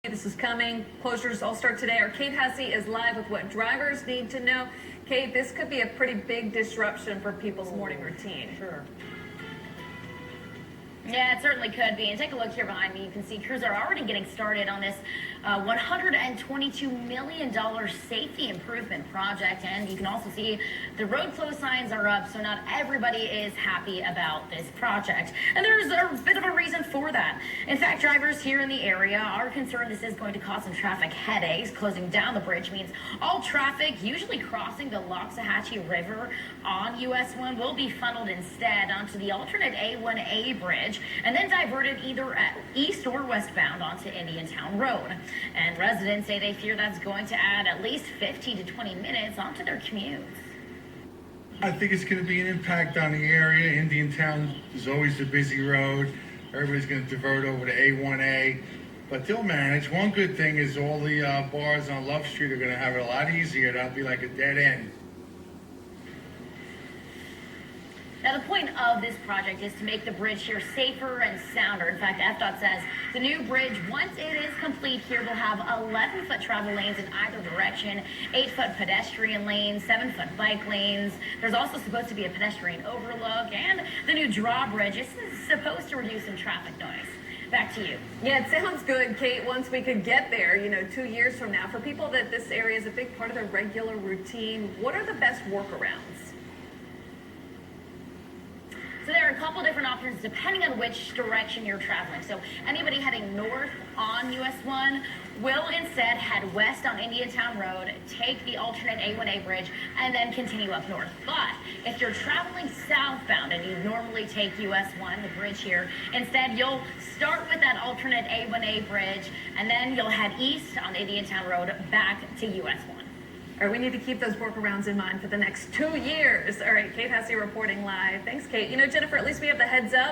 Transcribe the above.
This is coming. Closures all start today. Our Kate Hussey is live with what drivers need to know. Kate, this could be a pretty big disruption for people's morning routine. Sure. Yeah, it certainly could be. And take a look here behind me. You can see crews are already getting started on this $122 million safety improvement project. And you can also see the road close signs are up, so not everybody is happy about this project. And there's a bit of a reason for that. In fact, drivers here in the area are concerned this is going to cause some traffic headaches. Closing down the bridge means all traffic, usually crossing the Loxahatchee River on US1, will be funneled instead onto the alternate A1A bridge and then diverted either east or westbound onto Indiantown Road. And residents say they fear that's going to add at least 15 to 20 minutes onto their commutes. I think it's going to be an impact on the area. Indiantown is always the busy road. Everybody's going to divert over to A1A, but they'll manage. One good thing is all the bars on Love Street are going to have it a lot easier. That'll be like a dead end. Now, the point of this project is to make the bridge here safer and sounder. In fact, FDOT says the new bridge, once it is complete here, will have 11-foot travel lanes in either direction, 8-foot pedestrian lanes, 7-foot bike lanes. There's also supposed to be a pedestrian overlook, and the new drawbridge is supposed to reduce some traffic noise. Back to you. Yeah, it sounds good, Kate, once we could get there, 2 years from now. For people that this area is a big part of their regular routine, what are the best workarounds? So there are a couple different options depending on which direction you're traveling. So anybody heading north on US1 will instead head west on Indiantown Road, take the alternate A1A bridge, and then continue up north. But if you're traveling southbound and you normally take US1, the bridge here, instead you'll start with that alternate A1A bridge, and then you'll head east on Indiantown Road back to US1. All right, we need to keep those workarounds in mind for the next 2 years. All right, Kate Hussey reporting live. Thanks, Kate. Jennifer, at least we have the heads up.